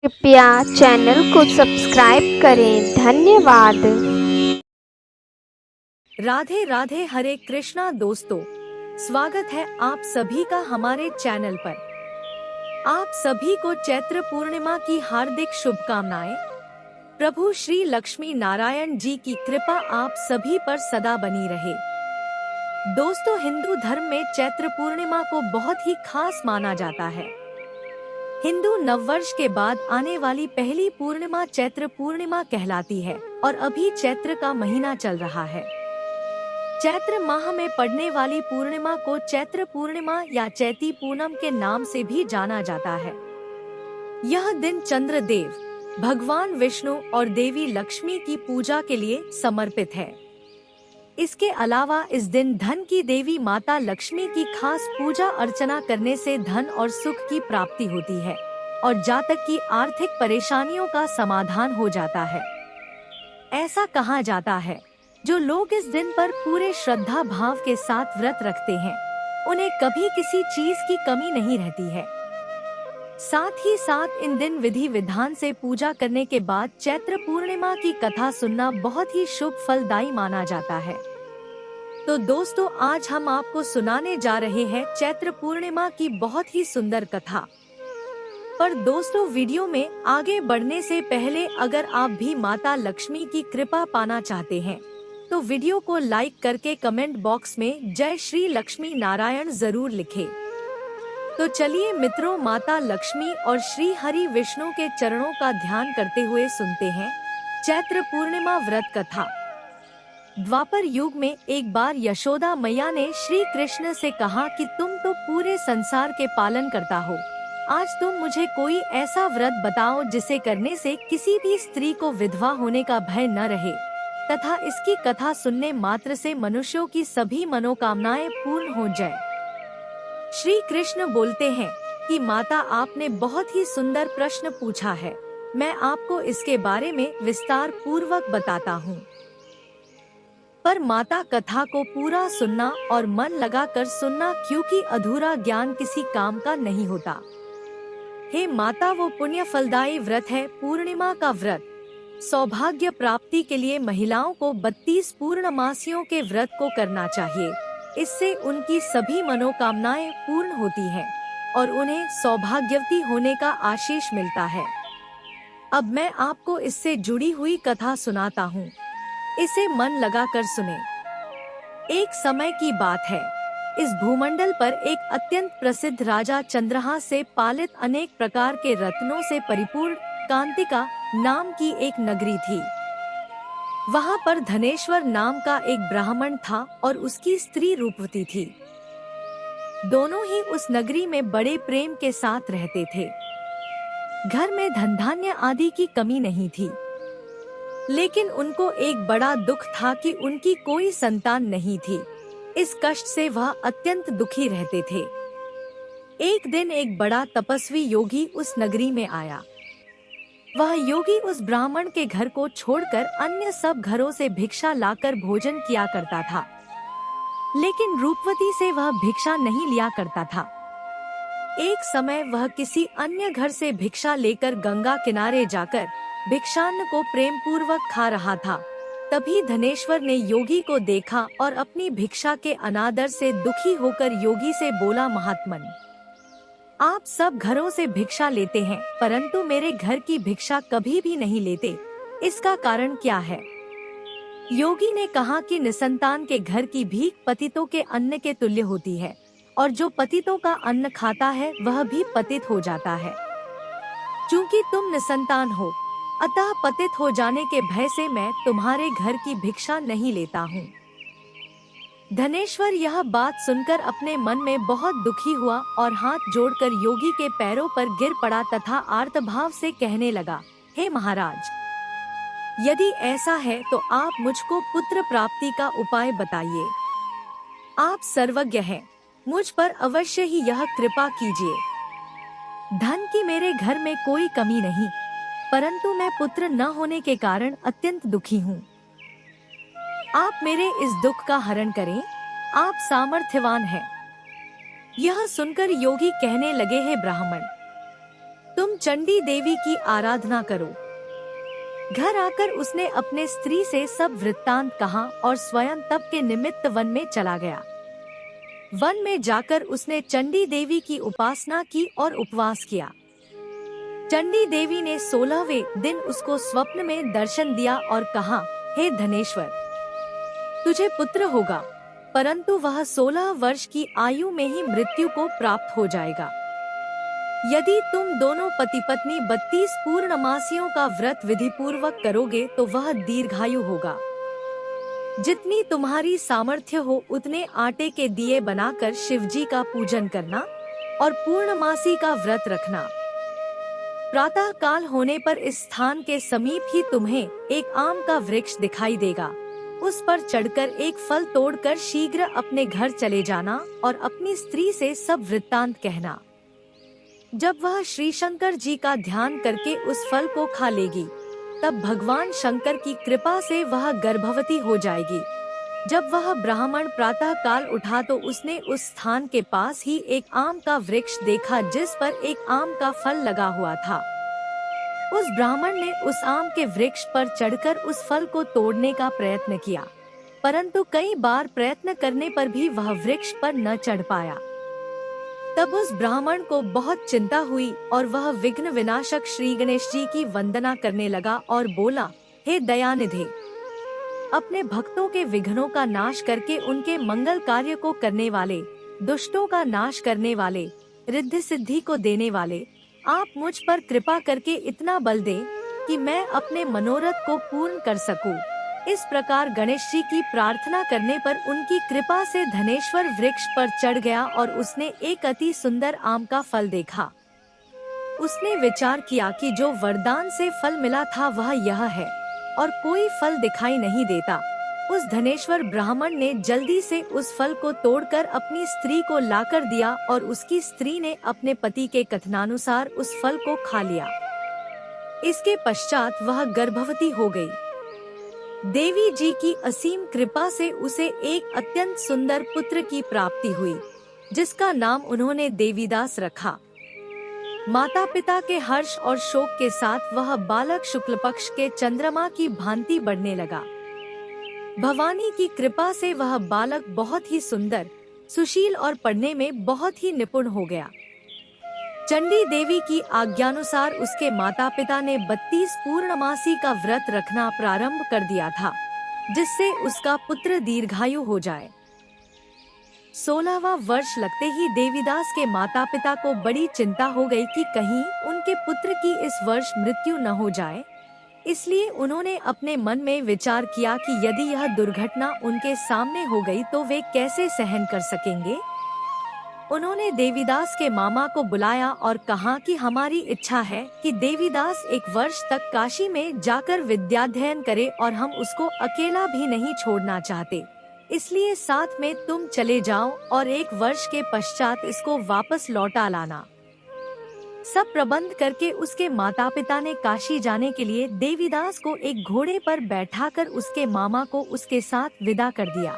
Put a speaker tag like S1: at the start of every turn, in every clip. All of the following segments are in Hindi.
S1: कृपया चैनल को सब्सक्राइब करें। धन्यवाद।
S2: राधे राधे, हरे कृष्णा दोस्तों, स्वागत है आप सभी का हमारे चैनल पर। आप सभी को चैत्र पूर्णिमा की हार्दिक शुभकामनाएं। प्रभु श्री लक्ष्मी नारायण जी की कृपा आप सभी पर सदा बनी रहे। दोस्तों, हिंदू धर्म में चैत्र पूर्णिमा को बहुत ही खास माना जाता है। हिंदू नववर्ष के बाद आने वाली पहली पूर्णिमा चैत्र पूर्णिमा कहलाती है और अभी चैत्र का महीना चल रहा है। चैत्र माह में पड़ने वाली पूर्णिमा को चैत्र पूर्णिमा या चैती पूनम के नाम से भी जाना जाता है। यह दिन चंद्रदेव, भगवान विष्णु और देवी लक्ष्मी की पूजा के लिए समर्पित है। इसके अलावा इस दिन धन की देवी माता लक्ष्मी की खास पूजा अर्चना करने से धन और सुख की प्राप्ति होती है और जातक की आर्थिक परेशानियों का समाधान हो जाता है। ऐसा कहा जाता है, जो लोग इस दिन पर पूरे श्रद्धा भाव के साथ व्रत रखते हैं, उन्हें कभी किसी चीज की कमी नहीं रहती है। साथ ही साथ इन दिन विधि विधान से पूजा करने के बाद चैत्र पूर्णिमा की कथा सुनना बहुत ही शुभ फलदायी माना जाता है। तो दोस्तों, आज हम आपको सुनाने जा रहे हैं चैत्र पूर्णिमा की बहुत ही सुंदर कथा। पर दोस्तों, वीडियो में आगे बढ़ने से पहले अगर आप भी माता लक्ष्मी की कृपा पाना चाहते हैं तो वीडियो को लाइक करके कमेंट बॉक्स में जय श्री लक्ष्मी नारायण जरूर लिखें। तो चलिए मित्रों, माता लक्ष्मी और श्री हरि विष्णु के चरणों का ध्यान करते हुए सुनते हैं चैत्र पूर्णिमा व्रत कथा। द्वापर युग में एक बार यशोदा मैया ने श्री कृष्ण से कहा कि तुम तो पूरे संसार के पालन करता हो, आज तुम मुझे कोई ऐसा व्रत बताओ जिसे करने से किसी भी स्त्री को विधवा होने का भय न रहे तथा इसकी कथा सुनने मात्र से मनुष्यों की सभी मनोकामनाएं पूर्ण हो जाए। श्री कृष्ण बोलते हैं कि माता, आपने बहुत ही सुंदर प्रश्न पूछा है, मैं आपको इसके बारे में विस्तार पूर्वक बताता हूँ। पर माता, कथा को पूरा सुनना और मन लगाकर सुनना, क्योंकि अधूरा ज्ञान किसी काम का नहीं होता। हे माता, वो पुण्य फलदायी व्रत है पूर्णिमा का व्रत। सौभाग्य प्राप्ति के लिए महिलाओं को 32 पूर्णमासियों के व्रत को करना चाहिए। इससे उनकी सभी मनोकामनाएं पूर्ण होती हैं और उन्हें सौभाग्यवती होने का आशीष मिलता है। अब मैं आपको इससे जुड़ी हुई कथा सुनाता हूँ, इसे मन लगाकर सुने। एक समय की बात है, इस भूमंडल पर एक अत्यंत प्रसिद्ध राजा चंद्रहास से पालित अनेक प्रकार के रत्नों से परिपूर्ण कांतिका नाम की एक नगरी थी। वहाँ पर धनेश्वर नाम का एक ब्राह्मण था और उसकी स्त्री रूपवती थी। दोनों ही उस नगरी में बड़े प्रेम के साथ रहते थे। घर में धन धान्य आदि की कमी नहीं थी, लेकिन उनको एक बड़ा दुख था कि उनकी कोई संतान नहीं थी। इस कष्ट से वह अत्यंत दुखी रहते थे। एक दिन एक बड़ा तपस्वी योगी उस नगरी में आया। वह योगी उस ब्राह्मण के घर को छोड़कर अन्य सब घरों से भिक्षा लाकर भोजन किया करता था, लेकिन रूपवती से वह भिक्षा नहीं लिया करता था। एक समय वह किसी अन्य घर से भिक्षा लेकर गंगा किनारे जाकर भिक्षान्न को प्रेम पूर्वक खा रहा था। तभी धनेश्वर ने योगी को देखा और अपनी भिक्षा के अनादर से दुखी होकर योगी से बोला, महात्मन, आप सब घरों से भिक्षा लेते हैं, परंतु मेरे घर की भिक्षा कभी भी नहीं लेते, इसका कारण क्या है? योगी ने कहा कि निसंतान के घर की भीख पतितों के अन्न के तुल्य होती है और जो पतितों का अन्न खाता है वह भी पतित हो जाता है। चूंकि तुम निसंतान हो, अतः पतित हो जाने के भय से मैं तुम्हारे घर की भिक्षा नहीं लेता हूँ। धनेश्वर यह बात सुनकर अपने मन में बहुत दुखी हुआ और हाथ जोड़कर योगी के पैरों पर गिर पड़ा तथा आर्तभाव से कहने लगा, हे महाराज, यदि ऐसा है तो आप मुझको पुत्र प्राप्ति का उपाय बताइए। आप सर्वज्ञ हैं, मुझ पर अवश्य ही यह कृपा कीजिए। धन की मेरे घर में कोई कमी नहीं, परंतु मैं पुत्र न होने के कारण अत्यंत दुखी हूँ। आप मेरे इस दुख का हरण करें, आप सामर्थ्यवान हैं। यह सुनकर योगी कहने लगे, हे ब्राह्मण, तुम चंडी देवी की आराधना करो। घर आकर उसने अपने स्त्री से सब वृत्तांत कहा और स्वयं तप के निमित्त वन में चला गया। वन में जाकर उसने चंडी देवी की उपासना की और उपवास किया। चंडी देवी ने 16वें दिन उसको स्वप्न में दर्शन दिया और कहा, हे धनेश्वर, तुझे पुत्र होगा, परंतु वह 16 वर्ष की आयु में ही मृत्यु को प्राप्त हो जाएगा। यदि तुम दोनों पति पत्नी 32 पूर्णमासियों का व्रत विधि पूर्वक करोगे तो वह दीर्घायु होगा। जितनी तुम्हारी सामर्थ्य हो उतने आटे के दिए बनाकर शिवजी का पूजन करना और पूर्णमासी का व्रत रखना। प्रातः काल होने पर इस स्थान के समीप ही तुम्हें एक आम का वृक्ष दिखाई देगा। उस पर चढ़कर एक फल तोड़कर शीघ्र अपने घर चले जाना और अपनी स्त्री से सब वृत्तांत कहना। जब वह श्री शंकर जी का ध्यान करके उस फल को खा लेगी, तब भगवान शंकर की कृपा से वह गर्भवती हो जाएगी। जब वह ब्राह्मण प्रातः काल उठा तो उसने उस स्थान के पास ही एक आम का वृक्ष देखा जिस पर एक आम का फल लगा हुआ था। उस ब्राह्मण ने उस आम के वृक्ष पर चढ़कर उस फल को तोड़ने का प्रयत्न किया, परंतु कई बार प्रयत्न करने पर भी वह वृक्ष पर न चढ़ पाया। तब उस ब्राह्मण को बहुत चिंता हुई और वह विघ्न विनाशक श्री गणेश जी की वंदना करने लगा और बोला, हे दयानिधे, अपने भक्तों के विघ्नों का नाश करके उनके मंगल कार्य को करने वाले, दुष्टों का नाश करने वाले, रिद्धि सिद्धि को देने वाले, आप मुझ पर कृपा करके इतना बल दें कि मैं अपने मनोरथ को पूर्ण कर सकूं। इस प्रकार गणेश जी की प्रार्थना करने पर उनकी कृपा से धनेश्वर वृक्ष पर चढ़ गया और उसने एक अति सुंदर आम का फल देखा। उसने विचार किया कि जो वरदान से फल मिला था वह यह है और कोई फल दिखाई नहीं देता। उस धनेश्वर ब्राह्मण ने जल्दी से उस फल को तोड़कर अपनी स्त्री को लाकर दिया और उसकी स्त्री ने अपने पति के कथनानुसार उस फल को खा लिया। इसके पश्चात वह गर्भवती हो गई। देवी जी की असीम कृपा से उसे एक अत्यंत सुंदर पुत्र की प्राप्ति हुई, जिसका नाम उन्होंने देवीदास रखा। माता पिता के हर्ष और शोक के साथ वह बालक शुक्ल पक्ष के चंद्रमा की भांति बढ़ने लगा। भवानी की कृपा से वह बालक बहुत ही सुंदर, सुशील और पढ़ने में बहुत ही निपुण हो गया। चंडी देवी की आज्ञानुसार उसके माता पिता ने 32 पूर्णमासी का व्रत रखना प्रारंभ कर दिया था, जिससे उसका पुत्र दीर्घायु हो जाए। 16वां वर्ष लगते ही देवीदास के माता पिता को बड़ी चिंता हो गई कि कहीं उनके पुत्र की इस वर्ष मृत्यु न हो जाए। इसलिए उन्होंने अपने मन में विचार किया कि यदि यह दुर्घटना उनके सामने हो गई तो वे कैसे सहन कर सकेंगे। उन्होंने देवीदास के मामा को बुलाया और कहा कि हमारी इच्छा है कि देवीदास 1 वर्ष तक काशी में जाकर विद्याध्ययन करे और हम उसको अकेला भी नहीं छोड़ना चाहते, इसलिए साथ में तुम चले जाओ और 1 वर्ष के पश्चात इसको वापस लौटा लाना। सब प्रबंध करके उसके माता पिता ने काशी जाने के लिए देवीदास को एक घोड़े पर बैठाकर उसके मामा को उसके साथ विदा कर दिया।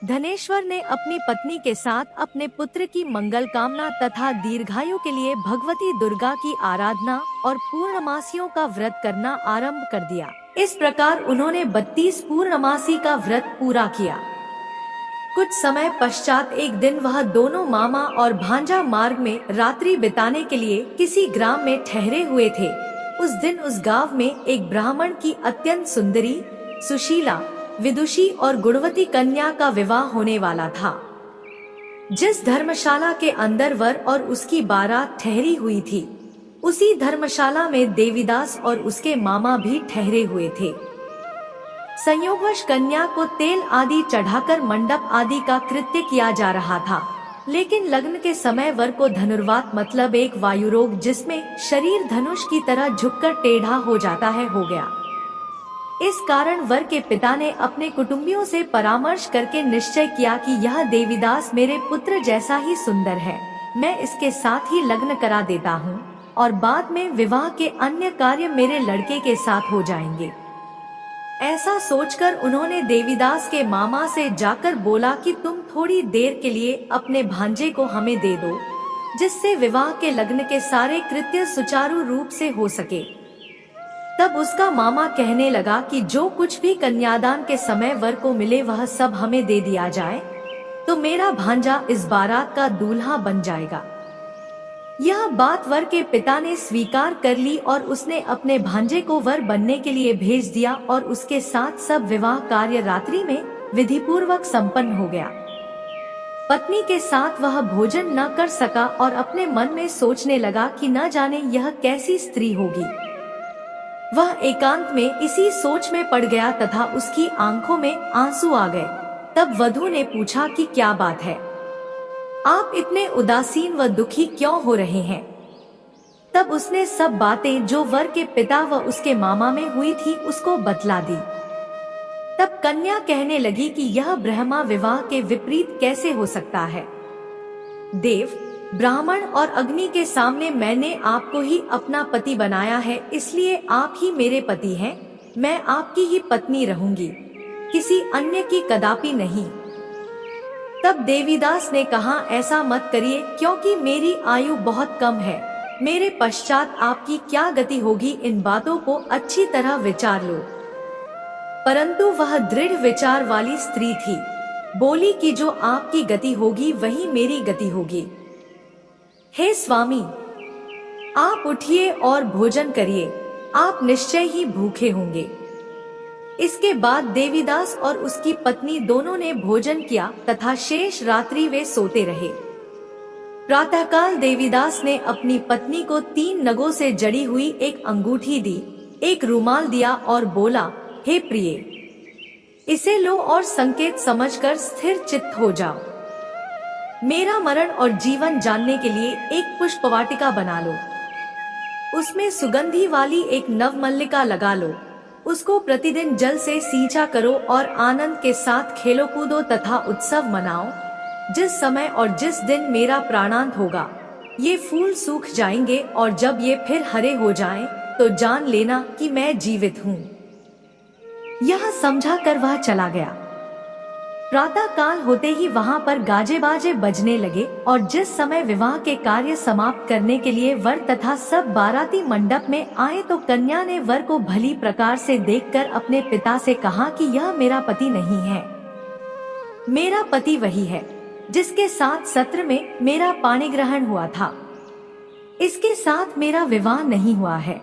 S2: धनेश्वर ने अपनी पत्नी के साथ अपने पुत्र की मंगल कामना तथा दीर्घायु के लिए भगवती दुर्गा की आराधना और पूर्णमासियों का व्रत करना आरंभ कर दिया। इस प्रकार उन्होंने 32 पूर्णमासी का व्रत पूरा किया। कुछ समय पश्चात एक दिन वह दोनों मामा और भांजा मार्ग में रात्रि बिताने के लिए किसी ग्राम में ठहरे हुए थे। उस दिन उस गांव में एक ब्राह्मण की अत्यंत सुंदरी, सुशीला, विदुषी और गुणवती कन्या का विवाह होने वाला था। जिस धर्मशाला के अंदर वर और उसकी बारात ठहरी हुई थी, उसी धर्मशाला में देवीदास और उसके मामा भी ठहरे हुए थे। संयोगवश कन्या को तेल आदि चढ़ाकर मंडप आदि का कृत्य किया जा रहा था, लेकिन लग्न के समय वर को धनुर्वात मतलब एक वायुरोग जिसमें शरीर धनुष की तरह झुककर टेढ़ा हो जाता है हो गया। इस कारण वर के पिता ने अपने कुटुंबियों से परामर्श करके निश्चय किया कि यह देवीदास मेरे पुत्र जैसा ही सुंदर है, मैं इसके साथ ही लग्न करा देता हूँ और बाद में विवाह के अन्य कार्य मेरे लड़के के साथ हो जाएंगे। ऐसा सोचकर उन्होंने देवीदास के मामा से जाकर बोला कि तुम थोड़ी देर के लिए अपने भांजे को हमें दे दो, जिससे विवाह के लग्न के सारे कृत्य सुचारू रूप से हो सके। तब उसका मामा कहने लगा कि जो कुछ भी कन्यादान के समय वर को मिले वह सब हमें दे दिया जाए, तो मेरा भांजा इस बारात का दूल्हा बन जाएगा। यह बात वर के पिता ने स्वीकार कर ली और उसने अपने भांजे को वर बनने के लिए भेज दिया और उसके साथ सब विवाह कार्य रात्रि में विधिपूर्वक संपन्न हो गया। पत्नी के साथ वह भोजन न कर सका और अपने मन में सोचने लगा कि न जाने यह कैसी स्त्री होगी। वह एकांत में इसी सोच में पड़ गया तथा उसकी आंखों में आंसू आ गए। तब वधू ने पूछा कि क्या बात है, आप इतने उदासीन व दुखी क्यों हो रहे हैं? तब उसने सब बातें जो वर के पिता व उसके मामा में हुई थी उसको बतला दी। तब कन्या कहने लगी कि यह ब्रह्मा विवाह के विपरीत कैसे हो सकता है। देव, ब्राह्मण और अग्नि के सामने मैंने आपको ही अपना पति बनाया है, इसलिए आप ही मेरे पति हैं। मैं आपकी ही पत्नी रहूंगी, किसी अन्य की कदापि नहीं। तब देवीदास ने कहा, ऐसा मत करिए, क्योंकि मेरी आयु बहुत कम है। मेरे पश्चात आपकी क्या गति होगी, इन बातों को अच्छी तरह विचार लो। परंतु वह दृढ़ विचार वाली स्त्री थी। बोली कि जो आपकी गति होगी वही मेरी गति होगी। हे स्वामी, आप उठिए और भोजन करिए, आप निश्चय ही भूखे होंगे। इसके बाद देवीदास और उसकी पत्नी दोनों ने भोजन किया तथा शेष रात्रि वे सोते रहे। प्रातःकाल देवीदास ने अपनी पत्नी को 3 नगों से जड़ी हुई एक अंगूठी दी, एक रुमाल दिया और बोला, हे प्रिय, इसे लो और संकेत समझकर स्थिर चित्त हो जाओ। मेरा मरण और जीवन जानने के लिए एक पुष्पवाटिका बना लो, उसमें सुगंधी वाली एक नवमल्लिका लगा लो, उसको प्रतिदिन जल से सींचा करो और आनंद के साथ खेलो कूदो तथा उत्सव मनाओ। जिस समय और जिस दिन मेरा प्राणांत होगा, ये फूल सूख जाएंगे और जब ये फिर हरे हो जाएं, तो जान लेना कि मैं जीवित हूँ। यह समझा कर वह चला गया। प्रातः काल होते ही वहां पर गाजे बाजे बजने लगे और जिस समय विवाह के कार्य समाप्त करने के लिए वर तथा सब बाराती मंडप में आए तो कन्या ने वर को भली प्रकार से देखकर अपने पिता से कहा कि यह मेरा पति नहीं है। मेरा पति वही है जिसके साथ सत्र में मेरा पाणी ग्रहण हुआ था। इसके साथ मेरा विवाह नहीं हुआ है।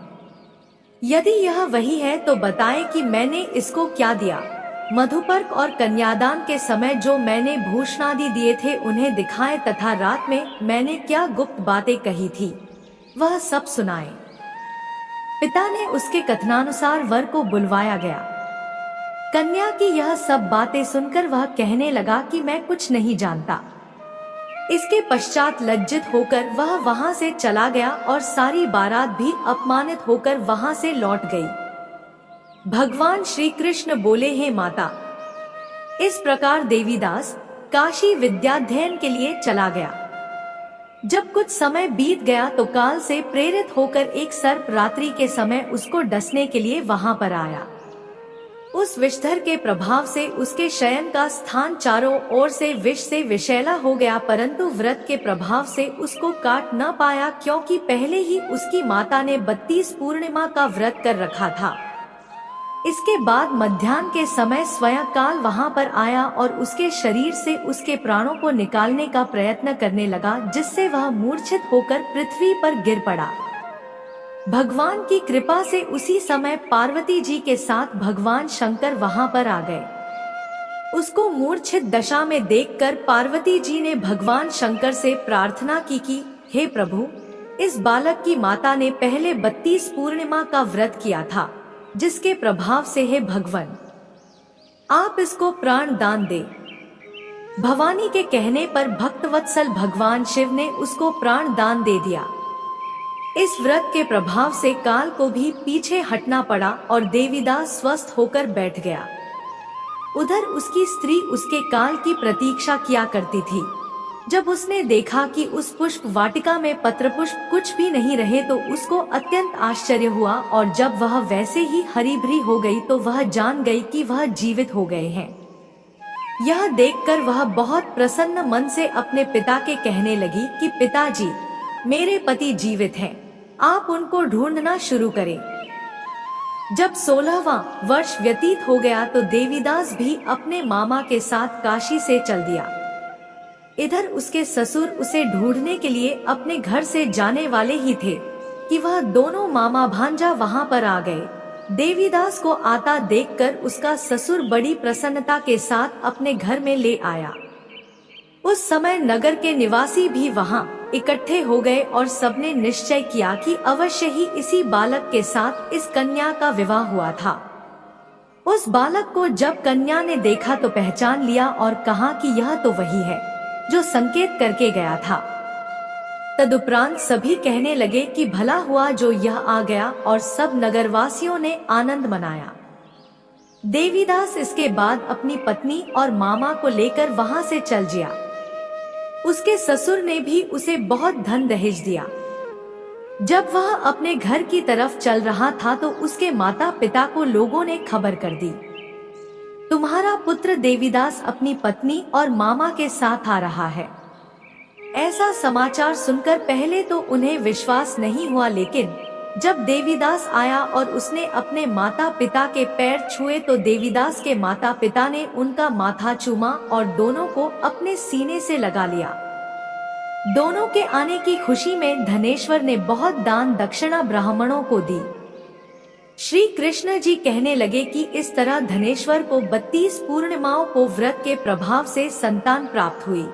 S2: यदि यह वही है तो बताएं कि मैंने इसको क्या दिया। मधुपर्क और कन्यादान के समय जो मैंने भूषणादि दिए थे उन्हें दिखाएं तथा रात में मैंने क्या गुप्त बातें कही थी वह सब सुनाएं। पिता ने उसके कथनानुसार वर को बुलवाया गया। कन्या की यह सब बातें सुनकर वह कहने लगा कि मैं कुछ नहीं जानता। इसके पश्चात लज्जित होकर वह वहां से चला गया और सारी बारात भी अपमानित होकर वहां से लौट गई। भगवान श्री कृष्ण बोले, हे माता। इस प्रकार देवीदास काशी विद्याध्ययन के लिए चला गया। जब कुछ समय बीत गया तो काल से प्रेरित होकर एक सर्प रात्रि के समय उसको डसने के लिए वहां पर आया। उस विषधर के प्रभाव से उसके शयन का स्थान चारों ओर से विष से विषैला हो गया, परंतु व्रत के प्रभाव से उसको काट न पाया, क्योंकि पहले ही उसकी माता ने 32 पूर्णिमा का व्रत कर रखा था। इसके बाद मध्याह्न के समय स्वयं काल वहां पर आया और उसके शरीर से उसके प्राणों को निकालने का प्रयत्न करने लगा, जिससे वह मूर्छित होकर पृथ्वी पर गिर पड़ा। भगवान की कृपा से उसी समय पार्वती जी के साथ भगवान शंकर वहां पर आ गए। उसको मूर्छित दशा में देखकर पार्वती जी ने भगवान शंकर से प्रार्थना की कि हे प्रभु, इस बालक की माता ने पहले 32 पूर्णिमा का व्रत किया था, जिसके प्रभाव से हे भगवान आप इसको प्राण दान दे। भवानी के कहने पर भक्तवत्सल भगवान शिव ने उसको प्राण दान दे दिया। इस व्रत के प्रभाव से काल को भी पीछे हटना पड़ा और देवीदास स्वस्थ होकर बैठ गया। उधर उसकी स्त्री उसके काल की प्रतीक्षा किया करती थी। जब उसने देखा कि उस पुष्प वाटिका में पत्र पुष्प कुछ भी नहीं रहे तो उसको अत्यंत आश्चर्य हुआ, और जब वह वैसे ही हरी भरी हो गई तो वह जान गई कि वह जीवित हो गए हैं। यह देखकर वह बहुत प्रसन्न मन से अपने पिता के कहने लगी कि पिताजी, मेरे पति जीवित हैं, आप उनको ढूंढना शुरू करें। जब 16वां वर्ष व्यतीत हो गया तो देवीदास भी अपने मामा के साथ काशी से चल दिया। इधर उसके ससुर उसे ढूंढने के लिए अपने घर से जाने वाले ही थे कि वह दोनों मामा भांजा वहां पर आ गए। देवीदास को आता देखकर उसका ससुर बड़ी प्रसन्नता के साथ अपने घर में ले आया। उस समय नगर के निवासी भी वहां इकट्ठे हो गए और सबने निश्चय किया कि अवश्य ही इसी बालक के साथ इस कन्या का विवाह हुआ था। उस बालक को जब कन्या ने देखा तो पहचान लिया और कहा कि यह तो वही है जो संकेत करके गया था। तदुपरांत सभी कहने लगे कि भला हुआ जो यह आ गया, और सब नगरवासियों ने आनंद मनाया। देवीदास इसके बाद अपनी पत्नी और मामा को लेकर वहां से चल दिया। उसके ससुर ने भी उसे बहुत धन दहेज दिया। जब वह अपने घर की तरफ चल रहा था तो उसके माता पिता को लोगों ने खबर कर दी, तुम्हारा पुत्र देवीदास अपनी पत्नी और मामा के साथ आ रहा है। ऐसा समाचार सुनकर पहले तो उन्हें विश्वास नहीं हुआ, लेकिन जब देवीदास आया और उसने अपने माता पिता के पैर छुए तो देवीदास के माता पिता ने उनका माथा चूमा और दोनों को अपने सीने से लगा लिया। दोनों के आने की खुशी में धनेश्वर ने बहुत दान दक्षिणा ब्राह्मणों को दी। श्री कृष्ण जी कहने लगे कि इस तरह धनेश्वर को 32 पूर्णिमाओं को व्रत के प्रभाव से संतान प्राप्त हुई।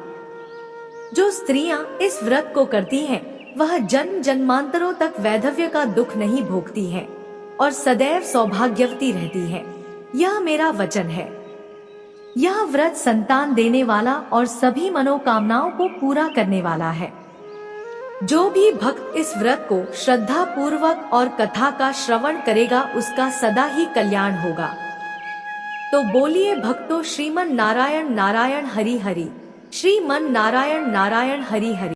S2: जो स्त्रियां इस व्रत को करती हैं, वह जन्म जन्मांतरों तक वैधव्य का दुख नहीं भोगती हैं और सदैव सौभाग्यवती रहती हैं। यह मेरा वचन है। यह व्रत संतान देने वाला और सभी मनोकामनाओं को पूरा करने वाला है। जो भी भक्त इस व्रत को श्रद्धा पूर्वक और कथा का श्रवण करेगा उसका सदा ही कल्याण होगा। तो बोलिए भक्तों, श्रीमन नारायण नारायण हरि हरि, श्रीमन नारायण नारायण हरि हरि।